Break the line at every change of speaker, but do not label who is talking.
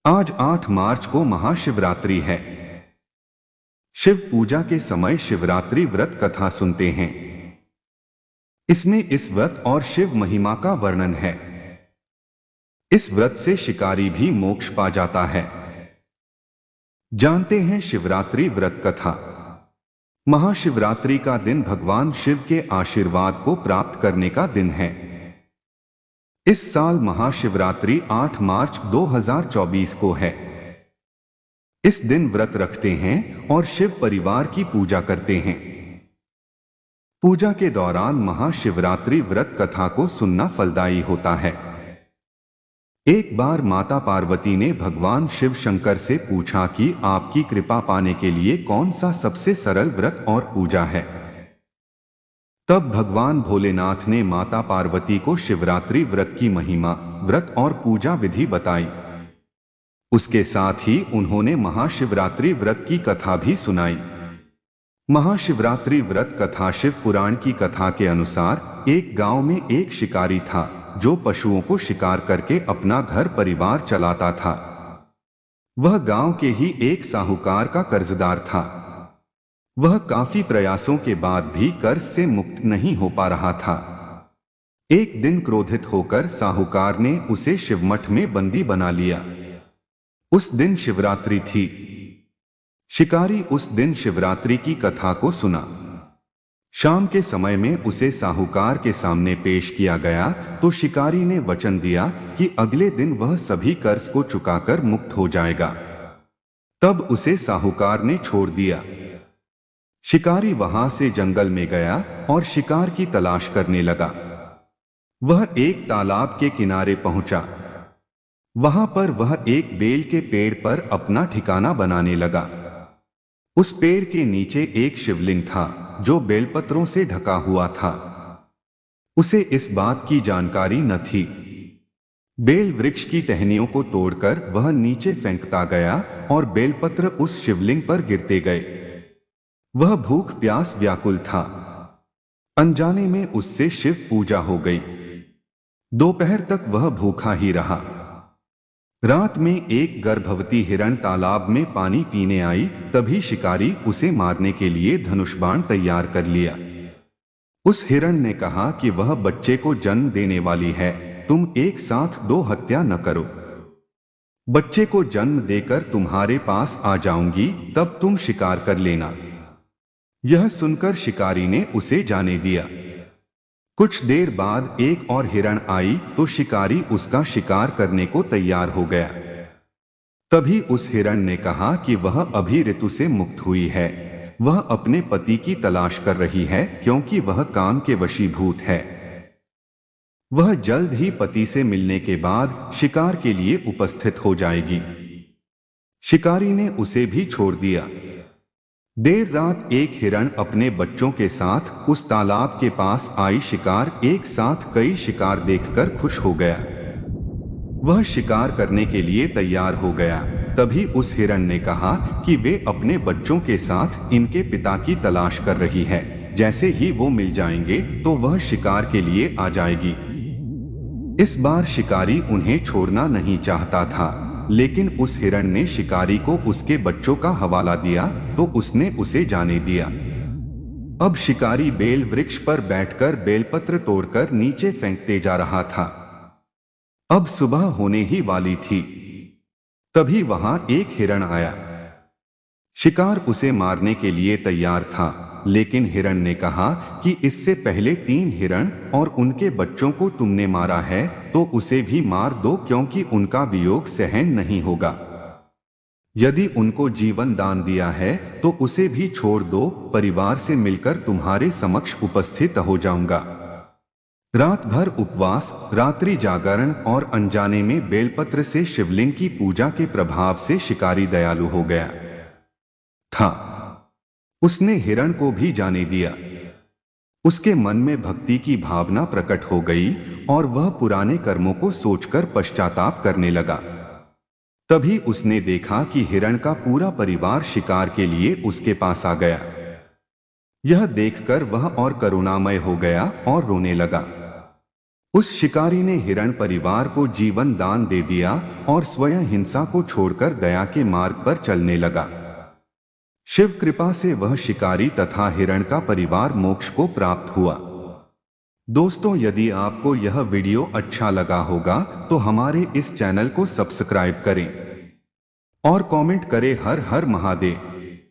आज 8 मार्च को महाशिवरात्रि है। शिव पूजा के समय शिवरात्रि व्रत कथा सुनते हैं। इसमें इस व्रत और शिव महिमा का वर्णन है। इस व्रत से शिकारी भी मोक्ष पा जाता है। जानते हैं शिवरात्रि व्रत कथा। महाशिवरात्रि का दिन भगवान शिव के आशीर्वाद को प्राप्त करने का दिन है। इस साल महाशिवरात्रि 8 मार्च 2024 को है। इस दिन व्रत रखते हैं और शिव परिवार की पूजा करते हैं। पूजा के दौरान महाशिवरात्रि व्रत कथा को सुनना फलदायी होता है। एक बार माता पार्वती ने भगवान शिव शंकर से पूछा कि आपकी कृपा पाने के लिए कौन सा सबसे सरल व्रत और पूजा है। तब भगवान भोलेनाथ ने माता पार्वती को शिवरात्रि व्रत की महिमा, व्रत और पूजा विधि बताई। उसके साथ ही उन्होंने महाशिवरात्रि व्रत की कथा भी सुनाई। महाशिवरात्रि व्रत कथा शिव पुराण की कथा के अनुसार एक गांव में एक शिकारी था जो पशुओं को शिकार करके अपना घर परिवार चलाता था। वह गांव के ही एक साहूकार का कर्जदार था। वह काफी प्रयासों के बाद भी कर्ज से मुक्त नहीं हो पा रहा था। एक दिन क्रोधित होकर साहूकार ने उसे शिवमठ में बंदी बना लिया। उस दिन शिवरात्रि थी। शिकारी उस दिन शिवरात्रि की कथा को सुना। शाम के समय में उसे साहूकार के सामने पेश किया गया तो शिकारी ने वचन दिया कि अगले दिन वह सभी कर्ज को चुकाकर मुक्त हो जाएगा। तब उसे साहूकार ने छोड़ दिया। शिकारी वहां से जंगल में गया और शिकार की तलाश करने लगा। वह एक तालाब के किनारे पहुंचा। वहां पर वह एक बेल के पेड़ पर अपना ठिकाना बनाने लगा। उस पेड़ के नीचे एक शिवलिंग था जो बेलपत्रों से ढका हुआ था। उसे इस बात की जानकारी न थी। बेल वृक्ष की टहनियों को तोड़कर वह नीचे फेंकता गया और बेलपत्र उस शिवलिंग पर गिरते गए। वह भूख प्यास व्याकुल था। अनजाने में उससे शिव पूजा हो गई। दोपहर तक वह भूखा ही रहा। रात में एक गर्भवती हिरण तालाब में पानी पीने आई। तभी शिकारी उसे मारने के लिए धनुष बाण तैयार कर लिया। उस हिरण ने कहा कि वह बच्चे को जन्म देने वाली है, तुम एक साथ 2 हत्या न करो। बच्चे को जन्म देकर तुम्हारे पास आ जाऊंगी, तब तुम शिकार कर लेना। यह सुनकर शिकारी ने उसे जाने दिया। कुछ देर बाद एक और हिरण आई तो शिकारी उसका शिकार करने को तैयार हो गया। तभी उस हिरण ने कहा कि वह अभी ऋतु से मुक्त हुई है। वह अपने पति की तलाश कर रही है क्योंकि वह काम के वशीभूत है। वह जल्द ही पति से मिलने के बाद शिकार के लिए उपस्थित हो जाएगी। शिकारी ने उसे भी छोड़ दिया। देर रात एक हिरण अपने बच्चों के साथ उस तालाब के पास आई। शिकार एक साथ कई शिकार देखकर खुश हो गया। वह शिकार करने के लिए तैयार हो गया। तभी उस हिरण ने कहा कि वे अपने बच्चों के साथ इनके पिता की तलाश कर रही है। जैसे ही वो मिल जाएंगे तो वह शिकार के लिए आ जाएगी। इस बार शिकारी उन्हें छोड़ना नहीं चाहता था, लेकिन उस हिरण ने शिकारी को उसके बच्चों का हवाला दिया तो उसने उसे जाने दिया। अब शिकारी बेल वृक्ष पर बैठकर बेलपत्र तोड़कर नीचे फेंकते जा रहा था। अब सुबह होने ही वाली थी। तभी वहां एक हिरण आया। शिकार उसे मारने के लिए तैयार था, लेकिन हिरण ने कहा कि इससे पहले 3 हिरण और उनके बच्चों को तुमने मारा है तो उसे भी मार दो, क्योंकि उनका वियोग सहन नहीं होगा। यदि उनको जीवन दान दिया है तो उसे भी छोड़ दो, परिवार से मिलकर तुम्हारे समक्ष उपस्थित हो जाऊंगा। रात भर उपवास, रात्रि जागरण और अनजाने में बेलपत्र से शिवलिंग की पूजा के प्रभाव से शिकारी दयालु हो गया था। उसने हिरण को भी जाने दिया। उसके मन में भक्ति की भावना प्रकट हो गई और वह पुराने कर्मों को सोचकर पश्चाताप करने लगा। तभी उसने देखा कि हिरण का पूरा परिवार शिकार के लिए उसके पास आ गया। यह देखकर वह और करुणामय हो गया और रोने लगा। उस शिकारी ने हिरण परिवार को जीवन दान दे दिया और स्वयं हिंसा को छोड़कर दया के मार्ग पर चलने लगा। शिव कृपा से वह शिकारी तथा हिरण का परिवार मोक्ष को प्राप्त हुआ। दोस्तों, यदि आपको यह वीडियो अच्छा लगा होगा तो हमारे इस चैनल को सब्सक्राइब करें और कमेंट करें हर हर महादेव।